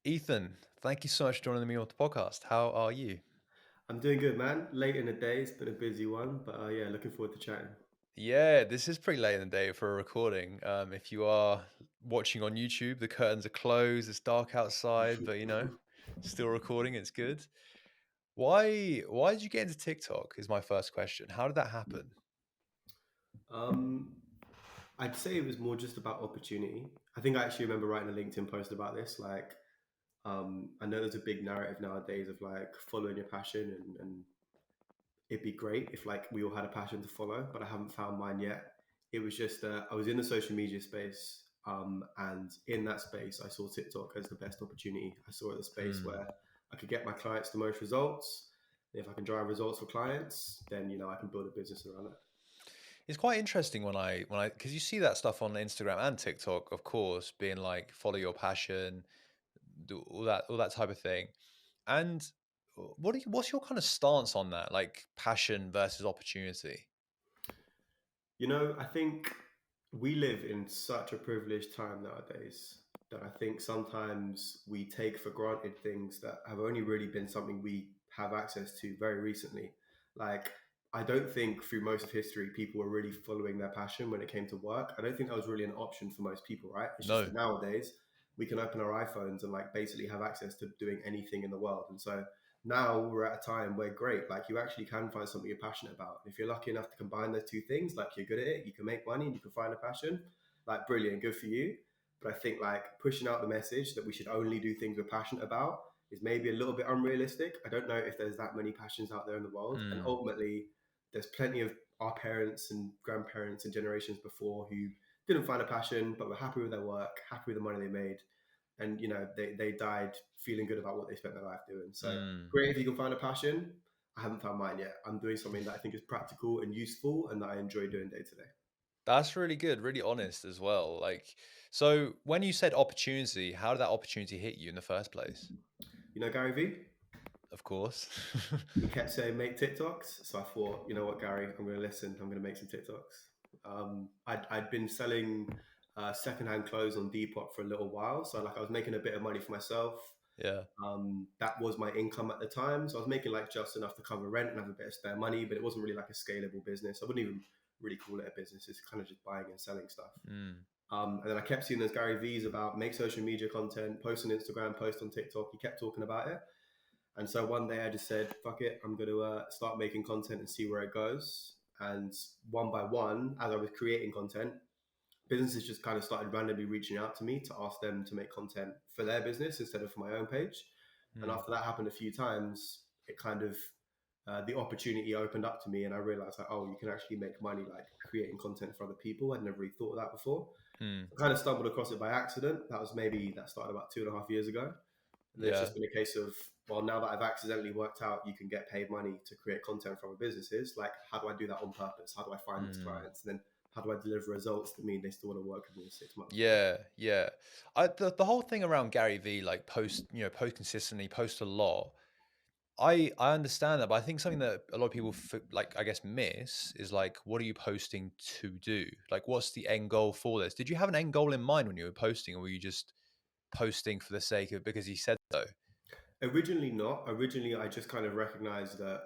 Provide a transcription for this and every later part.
Ethan, thank you so much for joining me on the podcast. How are you? I'm doing good, man. Late in the day, it's been a busy one, but yeah, looking forward to chatting. Yeah, this is pretty late in the day for a recording. If you are watching on YouTube, the curtains are closed, it's dark outside, but still recording, it's good. Why did you get into TikTok is my first question. How did that happen? Um, I'd say it was more just about opportunity. I think I actually remember writing a LinkedIn post about this. I know there's a big narrative nowadays of like following your passion, and it'd be great if like we all had a passion to follow, but I haven't found mine yet. It was just I was in the social media space, and in that space, I saw TikTok as the best opportunity. I saw it as a space Hmm. where I could get my clients the most results. If I can drive results for clients, then I can build a business around it. It's quite interesting when I because you see that stuff on Instagram and TikTok, of course, being like follow your passion, do all that type of thing. And what's your kind of stance on that, like passion versus opportunity? I think we live in such a privileged time nowadays that I think sometimes we take for granted things that have only really been something we have access to very recently. Like, I don't think through most of history people were really following their passion when it came to work. I don't think that was really an option for most people, right? It's just No. that nowadays we can open our iPhones and like basically have access to doing anything in the world. And so now we're at a time where great, like you actually can find something you're passionate about. If you're lucky enough to combine those two things, like you're good at it, you can make money and you can find a passion, like brilliant, good for you. But I think like pushing out the message that we should only do things we're passionate about is maybe a little bit unrealistic. I don't know if there's that many passions out there in the world. And Mm. ultimately, there's plenty of our parents and grandparents and generations before who didn't find a passion, but were happy with their work, happy with the money they made, and they died feeling good about what they spent their life doing. So Mm. great if you can find a passion. I haven't found mine yet. I'm doing something that I think is practical and useful and that I enjoy doing day to day. That's really good, really honest as well. Like, so when you said opportunity, how did that opportunity hit you in the first place? You know Gary Vee? Of course. He kept saying make TikToks. So I thought, you know what, Gary, I'm going to listen. I'm going to make some TikToks. I'd been selling secondhand clothes on Depop for a little while. So like I was making a bit of money for myself. Yeah. That was my income at the time. So I was making like just enough to cover rent and have a bit of spare money, but it wasn't really like a scalable business. I wouldn't even really call it a business. It's kind of just buying and selling stuff. Mm. And then I kept seeing those Gary V's about make social media content, post on Instagram, post on TikTok. He kept talking about it. And so one day I just said, fuck it, I'm going to start making content and see where it goes. And one by one, as I was creating content, businesses just kind of started randomly reaching out to me to ask them to make content for their business instead of for my own page. And Mm. after that happened a few times, it kind of the opportunity opened up to me, and I realized like, oh, you can actually make money like creating content for other people. I'd never really thought of that before. Mm. I kind of stumbled across it by accident. That started about 2.5 years ago. And then it's Yeah. just been a case of, well, now that I've accidentally worked out you can get paid money to create content from a businesses, like how do I do that on purpose? How do I find these Mm. clients? And then how do I deliver results that mean they still want to work with me in 6 months? Yeah, yeah. The whole thing around Gary V, like post consistently, post a lot. I understand that, but I think something that a lot of people like I guess miss is like, what are you posting to do? Like, what's the end goal for this? Did you have an end goal in mind when you were posting, or were you just posting for the sake of because he said so? Originally, not. Originally, I just kind of recognized that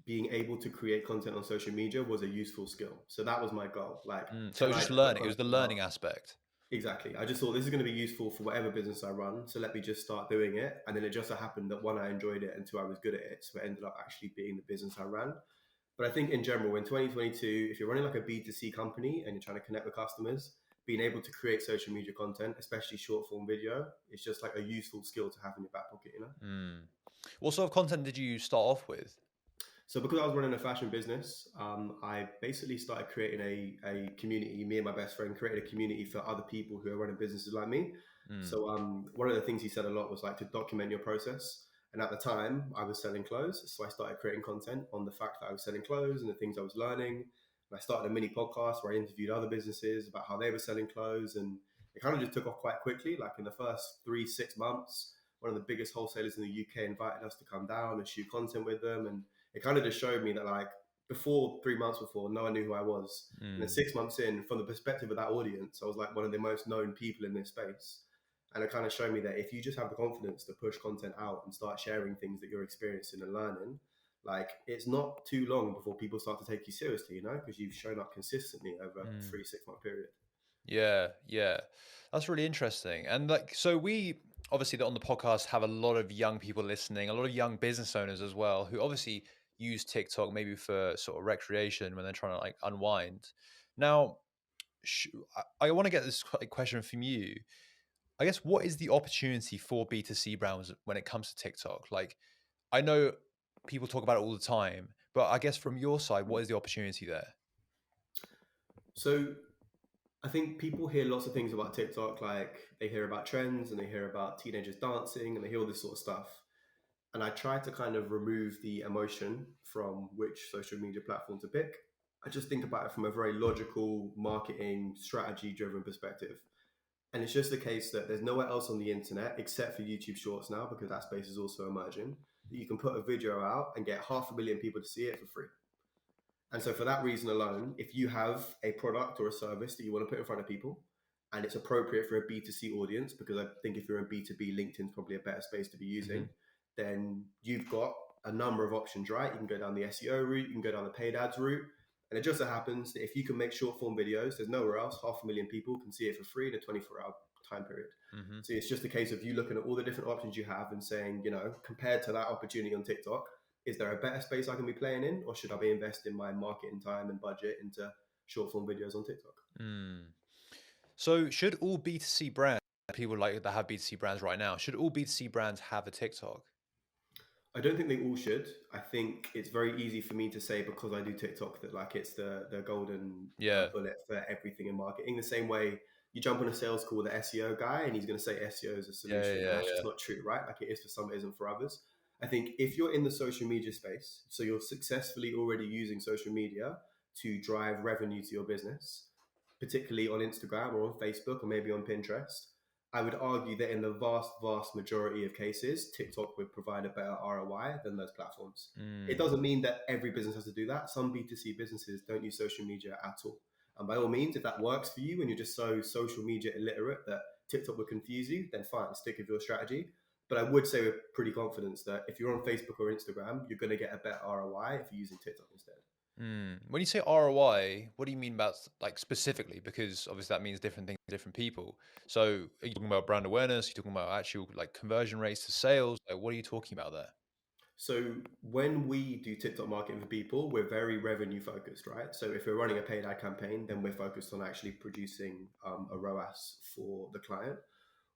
being able to create content on social media was a useful skill. So that was my goal. Like, Mm. So it can was I just put learning. It was the content learning out? aspect. Exactly. I just thought this is going to be useful for whatever business I run. So let me just start doing it. And then it just so happened that one, I enjoyed it, and two, I was good at it. So it ended up actually being the business I ran. But I think in general, in 2022, if you're running like a B2C company and you're trying to connect with customers, being able to create social media content, especially short form video, is just like a useful skill to have in your back pocket, you know? Mm. What sort of content did you start off with? So because I was running a fashion business, I basically started creating a community. Me and my best friend created a community for other people who are running businesses like me. Mm. So one of the things he said a lot was like to document your process. And at the time, I was selling clothes, so I started creating content on the fact that I was selling clothes and the things I was learning. And I started a mini podcast where I interviewed other businesses about how they were selling clothes, and it kind of just took off quite quickly. Like in the first 3 6 months, one of the biggest wholesalers in the UK invited us to come down and shoot content with them, and it kind of just showed me that like before 3 months before, no one knew who I was. And then Mm. 6 months in, from the perspective of that audience, I was like one of the most known people in this space. And it kind of showed me that if you just have the confidence to push content out and start sharing things that you're experiencing and learning, like it's not too long before people start to take you seriously, you know, because you've shown up consistently over a Mm. 3 6 month period. Yeah, yeah. That's really interesting. And like, so we obviously on the podcast have a lot of young people listening, a lot of young business owners as well, who obviously use TikTok maybe for sort of recreation when they're trying to like unwind. Now, I want to get this question from you. I guess what is the opportunity for B2C brands when it comes to TikTok? Like, I know people talk about it all the time, but I guess from your side, what is the opportunity there? So I think people hear lots of things about TikTok, like they hear about trends and they hear about teenagers dancing and they hear all this sort of stuff. And I try to kind of remove the emotion from which social media platform to pick. I just think about it from a very logical marketing strategy driven perspective. And it's just the case that there's nowhere else on the internet except for YouTube Shorts now, because that space is also emerging, that you can put a video out and get 500,000 people to see it for free. And so, for that reason alone, if you have a product or a service that you want to put in front of people and it's appropriate for a B2C audience, because I think if you're in B2B, LinkedIn's probably a better space to be using, Hmm. then you've got a number of options, right? You can go down the SEO route, you can go down the paid ads route. And it just so happens that if you can make short form videos, there's nowhere else 500,000 people can see it for free in a 24-hour time period. Hmm. So it's just a case of you looking at all the different options you have and saying, you know, compared to that opportunity on TikTok, is there a better space I can be playing in, or should I be investing my marketing time and budget into short form videos on TikTok? Mm. So should all B2C brands, people like that have B2C brands right now, should all B2C brands have a TikTok? I don't think they all should. I think it's very easy for me to say because I do TikTok that like it's the golden Yeah. bullet for everything in marketing. The same way you jump on a sales call with the SEO guy and he's going to say SEO is a Yeah, solution, and yeah, that's yeah. just not true, right? Like it is for some, it isn't for others. I think if you're in the social media space, so you're successfully already using social media to drive revenue to your business, particularly on Instagram or on Facebook or maybe on Pinterest, I would argue that in the vast, vast majority of cases, TikTok would provide a better ROI than those platforms. It Mm. doesn't mean that every business has to do that. Some B2C businesses don't use social media at all. And by all means, if that works for you and you're just so social media illiterate that TikTok would confuse you, then fine, stick with your strategy. But I would say with pretty confidence that if you're on Facebook or Instagram, you're going to get a better ROI if you're using TikTok instead. Mm. When you say ROI, what do you mean about like specifically? Because obviously that means different things to different people. So are you talking about brand awareness? Are you talking about actual like conversion rates to sales? Like what are you talking about there? So when we do TikTok marketing for people, we're very revenue focused, right? So if we're running a paid ad campaign, then we're focused on actually producing a ROAS for the client.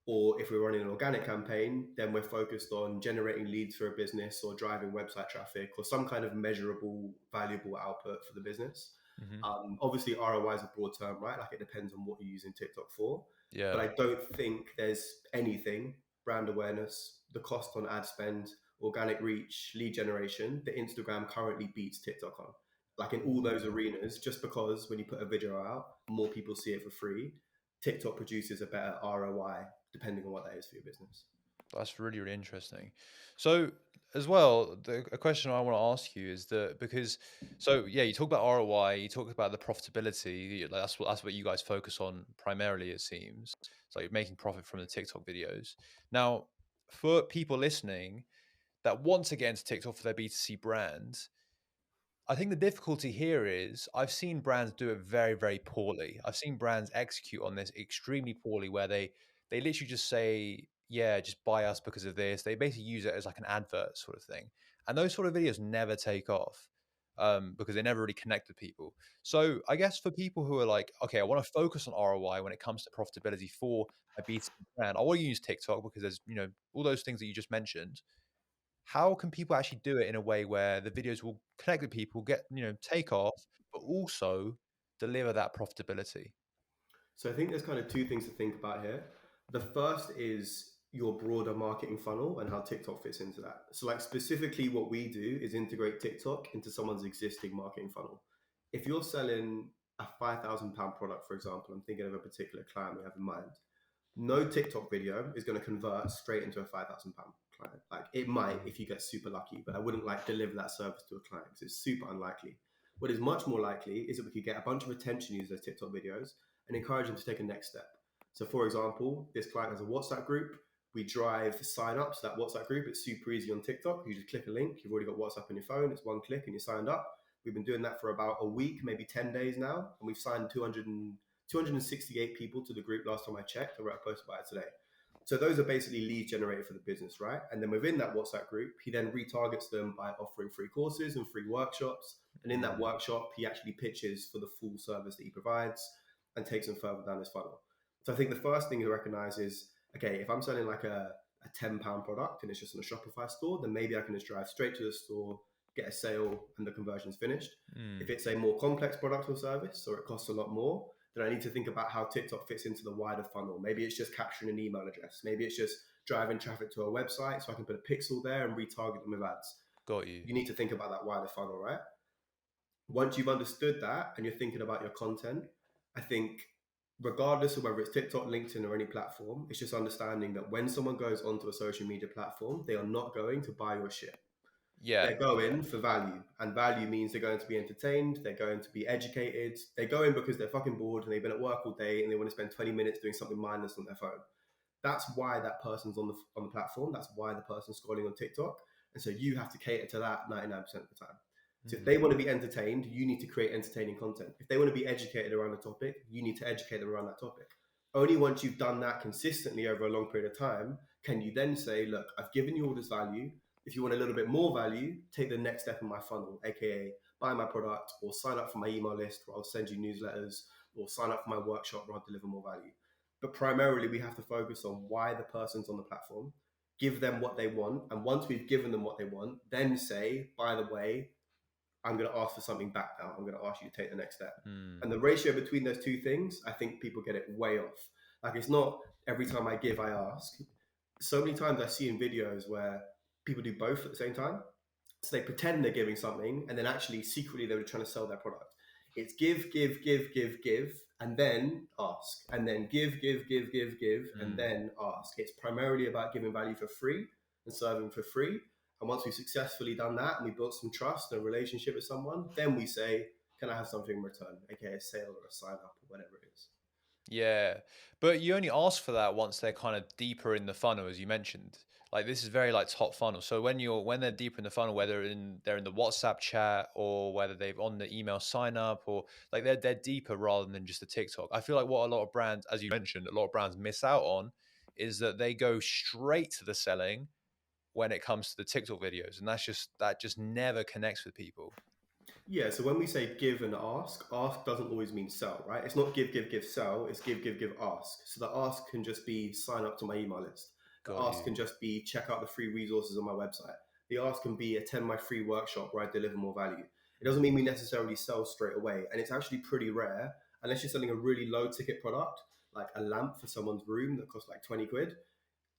Or if we're running an organic campaign, then we're focused on generating leads for a business or driving website traffic or some kind of measurable, valuable output for the business. Hmm. Obviously, ROI is a broad term, right? Like it depends on what you're using TikTok for. But Yeah. I don't think there's anything, brand awareness, the cost on ad spend, organic reach, lead generation, that Instagram currently beats TikTok on. Like in all those Ooh. arenas, just because when you put a video out, more people see it for free, TikTok produces a better ROI depending on what that is for your business. That's really, really interesting. So, as well, a question I want to ask you is that because, so yeah, you talk about ROI, you talk about the profitability. Like that's what you guys focus on primarily. It seems it's like making profit from the TikTok videos. Now, for people listening that want to get into TikTok for their B2C brand, I think the difficulty here is I've seen brands do it very, very poorly. I've seen brands execute on this extremely poorly where they literally just say, yeah, just buy us because of this. They basically use it as like an advert sort of thing. And those sort of videos never take off because they never really connect with people. So I guess for people who are like, okay, I want to focus on ROI when it comes to profitability for my B2C brand, I want to use TikTok because there's, all those things that you just mentioned. How can people actually do it in a way where the videos will connect with people, get, take off, but also deliver that profitability? So I think there's kind of two things to think about here. The first is your broader marketing funnel and how TikTok fits into that. So, like specifically, what we do is integrate TikTok into someone's existing marketing funnel. If you're selling a £5,000 product, for example, I'm thinking of a particular client we have in mind. No TikTok video is going to convert straight into a £5,000 client. Like it might Mm. if you get super lucky, but I wouldn't like deliver that service to a client because it's super unlikely. What is much more likely is that we could get a bunch of attention users TikTok videos and encourage them to take a next step. So, for example, this client has a WhatsApp group. We drive sign up to that WhatsApp group. It's super easy on TikTok. You just click a link. You've already got WhatsApp on your phone. It's one click and you're signed up. We've been doing that for about a week, maybe 10 days now. And we've signed 268 people to the group last time I checked. I wrote a post about it today. So those are basically leads generated for the business, right? And then within that WhatsApp group, he then retargets them by offering free courses and free workshops. And in that Mm. workshop, he actually pitches for the full service that he provides and takes them further down his funnel. So I think the first thing to recognize is, okay, if I'm selling like a £10 product and it's just in a Shopify store, then maybe I can just drive straight to the store, get a sale, and the conversion's finished. If Mm. it's a more complex product or service, or it costs a lot more, then I need to think about how TikTok fits into the wider funnel. Maybe it's just capturing an email address. Maybe it's just driving traffic to a website so I can put a pixel there and retarget them with ads. Got you. You need to think about that wider funnel, right? Once you've understood that and you're thinking about your content, I think regardless of whether it's TikTok, LinkedIn, or any platform, it's just understanding that when someone goes onto a social media platform, they are not going to buy your shit. Yeah. They're going for value, and value means they're going to be entertained, they're going to be educated, they're going because they're fucking bored and they've been at work all day and they want to spend 20 minutes doing something mindless on their phone. That's why that person's on the platform. That's why the person's scrolling on TikTok. And so you have to cater to that 99% of the time. So if Mm. they want to be entertained, you need to create entertaining content. If they want to be educated around a topic, you need to educate them around that topic. Only once you've done that consistently over a long period of time can you then say, look, I've given you all this value. If you want a little bit more value, take the next step in my funnel, aka buy my product or sign up for my email list where I'll send you newsletters, or sign up for my workshop where I'll deliver more value. But primarily, we have to focus on why the person's on the platform, give them what they want. And once we've given them what they want, then say, by the way, I'm going to ask for something back now. I'm going to ask you to take the next step. Mm. And the ratio between those two things, I think people get it way off. Like, it's not every time I give, I ask. So many times I see in videos where people do both at the same time. So they pretend they're giving something, and then actually secretly they were trying to sell their product. It's give, and then ask, and then give, and Mm. then ask. It's primarily about giving value for free and serving for free. And once we've successfully done that and we built some trust and a relationship with someone, then we say, can I have something in return? Okay, a sale or a sign up or whatever it is. Yeah, but you only ask for that once they're kind of deeper in the funnel, as you mentioned. Like this is very like top funnel. So when they're deeper in the funnel, whether they're in the WhatsApp chat or whether they've on the email sign up, or like they're deeper rather than just a TikTok. I feel like what a lot of brands, as you mentioned, a lot of brands miss out on is that they go straight to the selling when it comes to the TikTok videos, and that just never connects with people. Yeah, so when we say give and ask doesn't always mean sell, right? It's not give, sell. It's give, ask. So the ask can just be sign up to my email list. The Got ask you. can just be check out the free resources on my website. The ask can be attend my free workshop where I deliver more value. It doesn't mean we necessarily sell straight away. And it's actually pretty rare, unless you're selling a really low ticket product, like a lamp for someone's room that costs like 20 quid.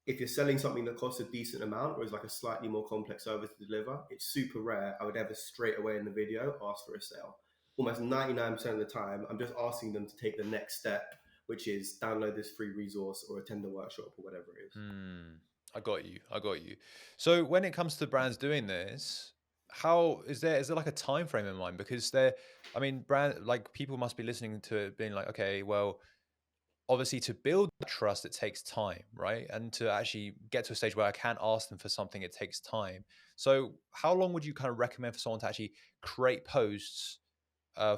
If you're selling something that costs a decent amount or is like a slightly more complex service to deliver, it's super rare I would ever straight away in the video ask for a sale. Almost 99% of the time, I'm just asking them to take the next step, which is download this free resource or attend a workshop or whatever it is. Hmm. I got you. I got you. So when it comes to brands doing this, how is there like a time frame in mind? Because I mean, brand like people must be listening to it, being like, okay, well, obviously to build that trust, it takes time, right? And to actually get to a stage where I can't ask them for something, it takes time. So how long would you kind of recommend for someone to actually create posts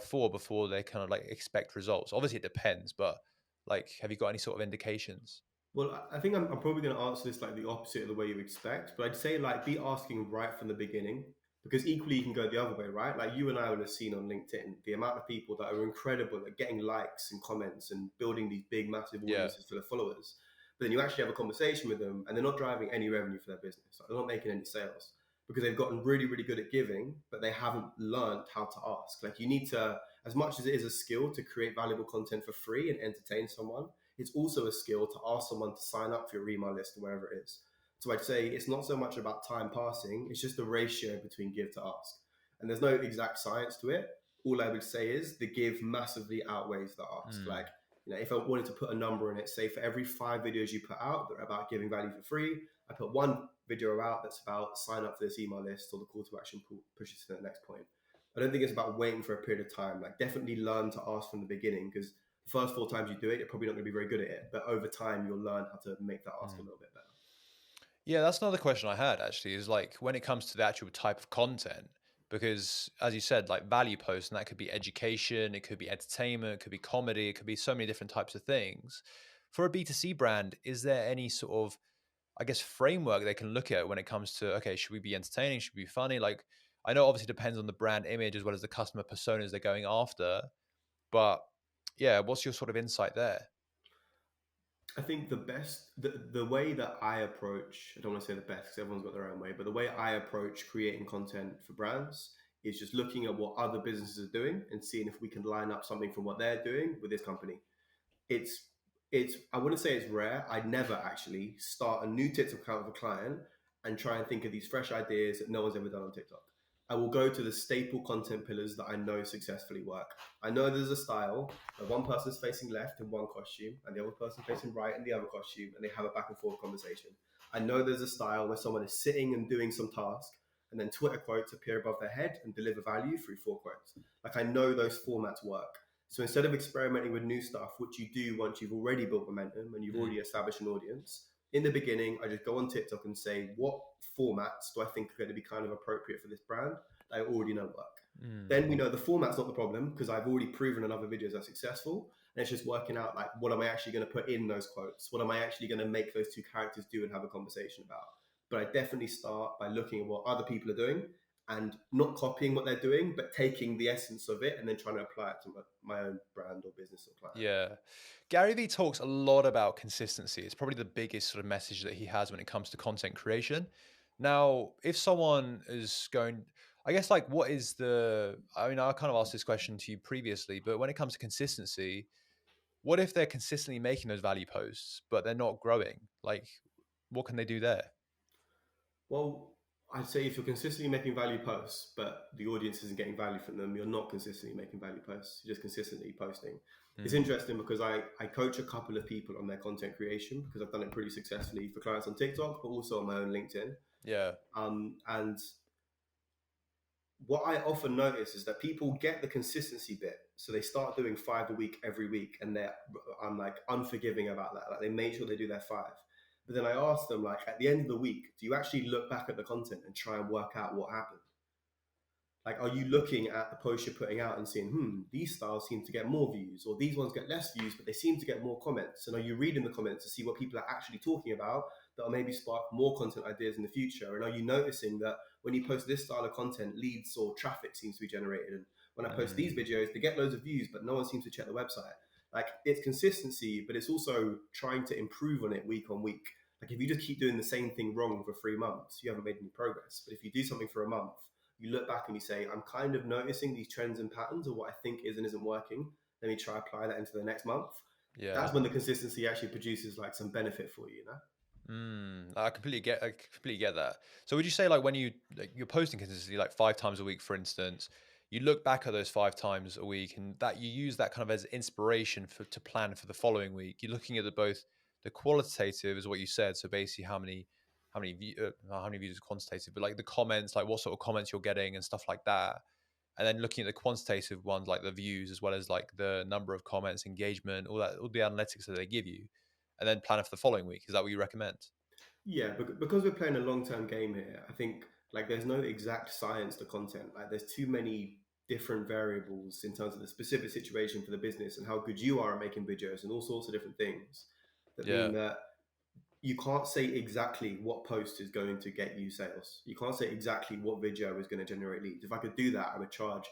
for before they kind of like expect results? Obviously, it depends, but like, have you got any sort of indications? Well, I think I'm probably going to answer this like the opposite of the way you expect, but I'd say like be asking right from the beginning, because equally you can go the other way, right? Like you and I would have seen on LinkedIn the amount of people that are incredible at getting likes and comments and building these big, massive Yeah. audiences for their followers. But then you actually have a conversation with them and they're not driving any revenue for their business. Like they're not making any sales because they've gotten really, really good at giving, but they haven't learned how to ask. Like you need to, as much as it is a skill to create valuable content for free and entertain someone, it's also a skill to ask someone to sign up for your email list or wherever it is. So I'd say it's not so much about time passing, it's just the ratio between give to ask. And there's no exact science to it. All I would say is the give massively outweighs the ask. Mm. Like, if I wanted to put a number in it, say for every 5 videos you put out that are about giving value for free, I put one video out that's about sign up for this email list or the call to action pushes to the next point. I don't think it's about waiting for a period of time. Like, definitely learn to ask from the beginning because The first 4 times you do it, you're probably not going to be very good at it, but over time you'll learn how to make that ask a Mm. little bit better. Yeah, that's another question I had actually, is like when it comes to the actual type of content, because as you said, like value posts, and that could be education, it could be entertainment, it could be comedy, it could be so many different types of things. For a B2C brand, is there any sort of, I guess, framework they can look at when it comes to, okay, should we be entertaining? Should we be funny? Like, I know obviously it depends on the brand image as well as the customer personas they're going after, but yeah, what's your sort of insight there? I think the way that I approach, I don't want to say the best because everyone's got their own way, but the way I approach creating content for brands is just looking at what other businesses are doing and seeing if we can line up something from what they're doing with this company. it's I wouldn't say it's rare. I'd never actually start a new TikTok account with a client and try and think of these fresh ideas that no one's ever done on TikTok. I will go to the staple content pillars that I know successfully work. I know there's a style where one person's facing left in one costume and the other person facing right in the other costume, and they have a back and forth conversation. I know there's a style where someone is sitting and doing some task, and then Twitter quotes appear above their head and deliver value through 4 quotes. Like, I know those formats work. So instead of experimenting with new stuff, which you do once you've already built momentum and you've Mm, already established an audience, in the beginning, I just go on TikTok and say, what formats do I think are going to be kind of appropriate for this brand that I already know work? mm, Then we know the format's not the problem because I've already proven in other videos are successful. And it's just working out like, what am I actually going to put in those quotes? What am I actually going to make those two characters do and have a conversation about? But I definitely start by looking at what other people are doing and not copying what they're doing, but taking the essence of it and then trying to apply it to my own brand or business or client. yeah. Gary Vee talks a lot about consistency. It's probably the biggest sort of message that he has when it comes to content creation. Now, if someone is going, I guess, like, what is the, I mean, I kind of asked this question to you previously, but when it comes to consistency, what if they're consistently making those value posts, but they're not growing? Like, what can they do there? Well, I'd say if you're consistently making value posts, but the audience isn't getting value from them, you're not consistently making value posts. You're just consistently posting. It's Mm, interesting because I coach a couple of people on their content creation because I've done it pretty successfully for clients on TikTok, but also on my own LinkedIn. yeah. And what I often notice is that people get the consistency bit, so they start doing 5 a week every week, and I'm like unforgiving about that. Like, they make sure they do their 5, but then I ask them, like, at the end of the week, do you actually look back at the content and try and work out what happened? Like, are you looking at the posts you're putting out and seeing, these styles seem to get more views, or these ones get less views, but they seem to get more comments? And are you reading the comments to see what people are actually talking about that will maybe spark more content ideas in the future? And are you noticing that when you post this style of content, leads or traffic seems to be generated? And when I post these Mm, videos, they get loads of views, but no one seems to check the website. Like, it's consistency, but it's also trying to improve on it week on week. Like, if you just keep doing the same thing wrong for 3 months, you haven't made any progress. But if you do something for a month, you look back and you say, I'm kind of noticing these trends and patterns of what I think is and isn't working. Let me try apply that into the next month. yeah. That's when the consistency actually produces like some benefit for you, you know? I completely get that. So would you say, like, when you're posting consistently, like 5 times a week, for instance, you look back at those 5 times a week, and that you use that kind of as inspiration for to plan for the following week? You're looking at both the qualitative, is what you said. So basically, how many views is quantitative, but like the comments, like what sort of comments you're getting and stuff like that. And then looking at the quantitative ones, like the views, as well as like the number of comments, engagement, all that, all the analytics that they give you, and then plan it for the following week. Is that what you recommend? Yeah, because we're playing a long term game here, I think like there's no exact science to content. Like, there's too many different variables in terms of the specific situation for the business and how good you are at making videos and all sorts of different things that Yeah. mean that you can't say exactly what post is going to get you sales. You can't say exactly what video is going to generate leads. If I could do that, I would charge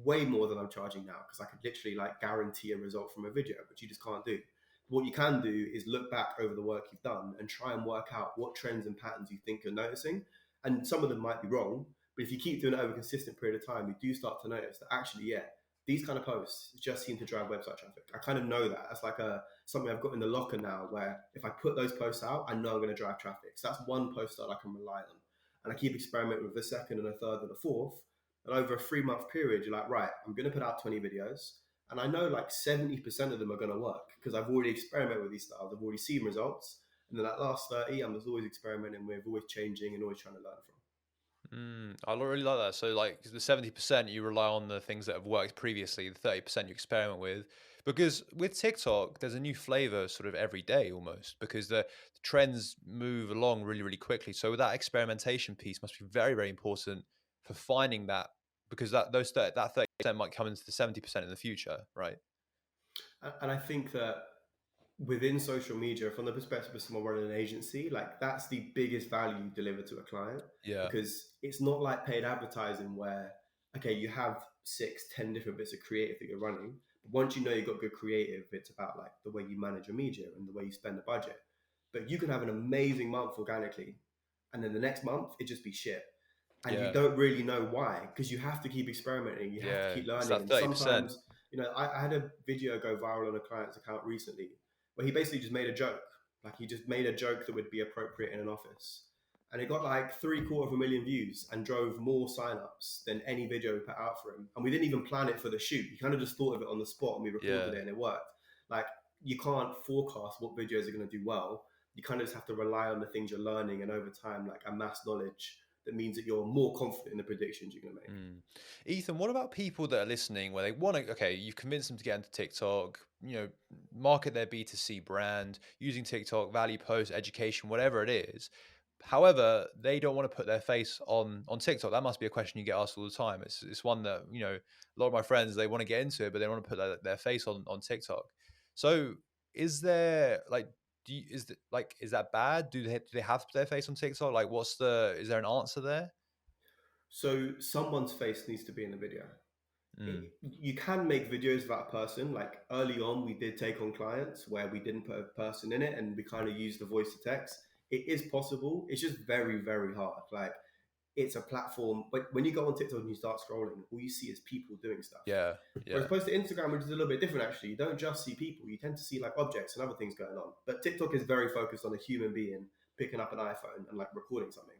way more than I'm charging now because I could literally like guarantee a result from a video, but you just can't do. What you can do is look back over the work you've done and try and work out what trends and patterns you think you're noticing. And some of them might be wrong, but if you keep doing it over a consistent period of time, you do start to notice that actually, yeah, these kind of posts just seem to drive website traffic. I kind of know that. That's like a something I've got in the locker now where if I put those posts out, I know I'm going to drive traffic. So that's one post that I can rely on. And I keep experimenting with a second and a third and a fourth. And over a 3 month period, you're like, right, I'm going to put out 20 videos. And I know like 70% of them are going to work because I've already experimented with these styles. I've already seen results. And then that last 30, I'm just always experimenting with, always changing and always trying to learn from. I really like that. So, like, the 70% you rely on the things that have worked previously, the 30% you experiment with. Because with TikTok, there's a new flavor sort of every day almost because the trends move along really, really quickly. So that experimentation piece must be very, very important for finding that because that 30% might come into the 70% in the future, right? And I think that within social media, from the perspective of someone running an agency, like that's the biggest value you deliver to a client, Yeah. because it's not like paid advertising where, okay, you have 6, 10 different bits of creative that you're running. But once you know you've got good creative, it's about like the way you manage your media and the way you spend the budget. But you can have an amazing month organically, and then the next month it just be shit. And you Yeah. don't really know why, because you have to keep experimenting, you have to Yeah. keep It's learning. that And 30%. sometimes, I had a video go viral on a client's account recently where he basically just made a joke. Like he just made a joke that would be appropriate in an office. And it got like 750,000 views and drove more signups than any video we put out for him. And we didn't even plan it for the shoot. He kind of just thought of it on the spot and we Yeah. recorded it and it worked. Like you can't forecast what videos are going to do well. You kind of just have to rely on the things you're learning and over time, like amass knowledge that means that you're more confident in the predictions you're going to make. Mm. Ethan, what about people that are listening where they want to, okay, you've convinced them to get into TikTok, market their B2C brand using TikTok, value post, education, whatever it is. However, they don't want to put their face on TikTok. That must be a question you get asked all the time. It's one that, a lot of my friends, they want to get into it, but they want to put their face on TikTok. So is there like, is that bad? Do they have to put their face on TikTok? Like, is there an answer there? So someone's face needs to be in the video. Mm, You can make videos about a person. Like early on, we did take on clients where we didn't put a person in it and we kind of used the voice to text. It is possible. It's just very, very hard. Like it's a platform, but when you go on TikTok and you start scrolling, all you see is people doing stuff. yeah, Whereas yeah. opposed to Instagram, which is a little bit different actually, you don't just see people, you tend to see like objects and other things going on. But TikTok is very focused on a human being picking up an iPhone and like recording something.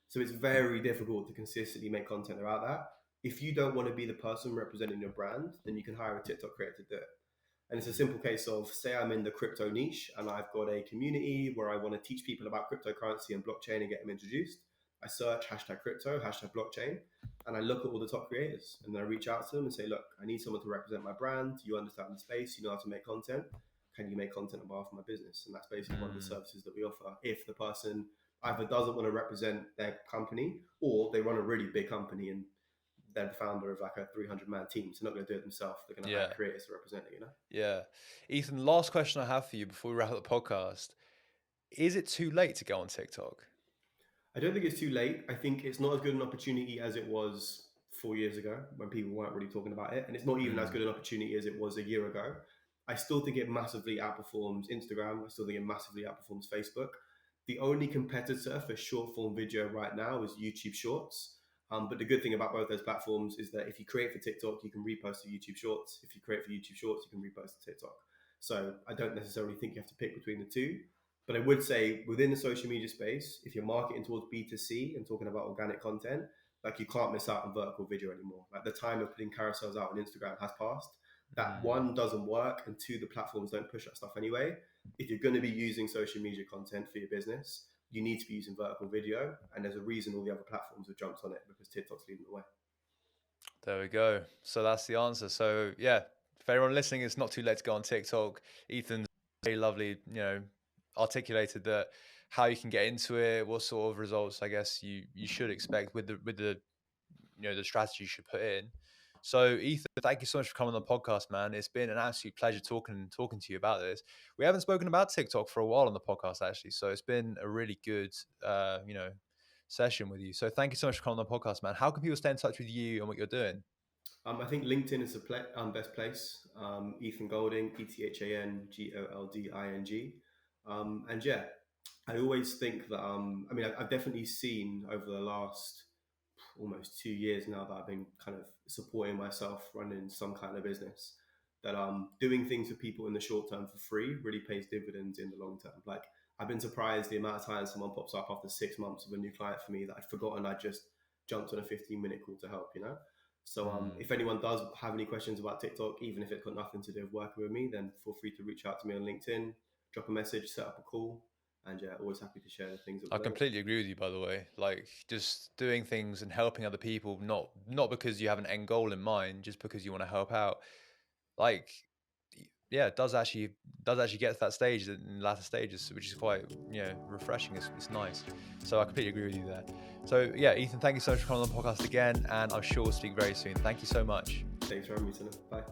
So it's very difficult to consistently make content about that. If you don't want to be the person representing your brand, then you can hire a TikTok creator to do it. And it's a simple case of, say I'm in the crypto niche and I've got a community where I want to teach people about cryptocurrency and blockchain and get them introduced. I search hashtag crypto, hashtag blockchain, and I look at all the top creators and then I reach out to them and say, look, I need someone to represent my brand. You understand the space, you know how to make content. Can you make content on behalf of my business? And that's basically one of the Mm, services that we offer. If the person either doesn't want to represent their company or they run a really big company and they're the founder of like a 300-man team, so they're not going to do it themselves. They're going to hire yeah, creators to represent it. yeah. Ethan, last question I have for you before we wrap up the podcast. Is it too late to go on TikTok? I don't think it's too late. I think it's not as good an opportunity as it was 4 years ago when people weren't really talking about it. And it's not even as Mm, good an opportunity as it was a year ago. I still think it massively outperforms Instagram. I still think it massively outperforms Facebook. The only competitor for short form video right now is YouTube Shorts. But the good thing about both those platforms is that if you create for TikTok, you can repost to YouTube Shorts. If you create for YouTube Shorts, you can repost to TikTok. So I don't necessarily think you have to pick between the two. But I would say within the social media space, if you're marketing towards B2C and talking about organic content, like you can't miss out on vertical video anymore. Like the time of putting carousels out on Instagram has passed. That mm, one doesn't work, and two, the platforms don't push that stuff anyway. If you're going to be using social media content for your business, you need to be using vertical video. And there's a reason all the other platforms have jumped on it, because TikTok's leading the way. there we go. So that's the answer. So yeah, for everyone listening, it's not too late to go on TikTok. Ethan's very lovely, articulated that how you can get into it, what sort of results I guess you should expect with the the strategy you should put in. So Ethan, thank you so much for coming on the podcast, man. It's been an absolute pleasure talking to you about this. We haven't spoken about TikTok for a while on the podcast actually, so it's been a really good session with you. So thank you so much for coming on the podcast, man. How can people stay in touch with you and what you're doing? I think LinkedIn is the best place. Ethan Golding, ETHANGOLDING. And yeah, I always think that, I've definitely seen over the last almost 2 years now that I've been kind of supporting myself running some kind of business, that doing things for people in the short term for free really pays dividends in the long term. Like I've been surprised the amount of times someone pops up after 6 months of a new client for me that I'd forgotten I just jumped on a 15-minute call to help. So Mm. if anyone does have any questions about TikTok, even if it's got nothing to do with working with me, then feel free to reach out to me on LinkedIn, drop a message, set up a call, and yeah, always happy to share the things that I we're learning. completely agree with you, by the way. Like just doing things and helping other people, not because you have an end goal in mind, just because you want to help out. Like yeah, it does actually get to that stage in latter stages, which is quite, refreshing. It's nice. So I completely agree with you there. So yeah, Ethan, thank you so much for coming on the podcast again, and I'm sure we'll speak very soon. Thank you so much. Thanks for having me, Tina. Bye.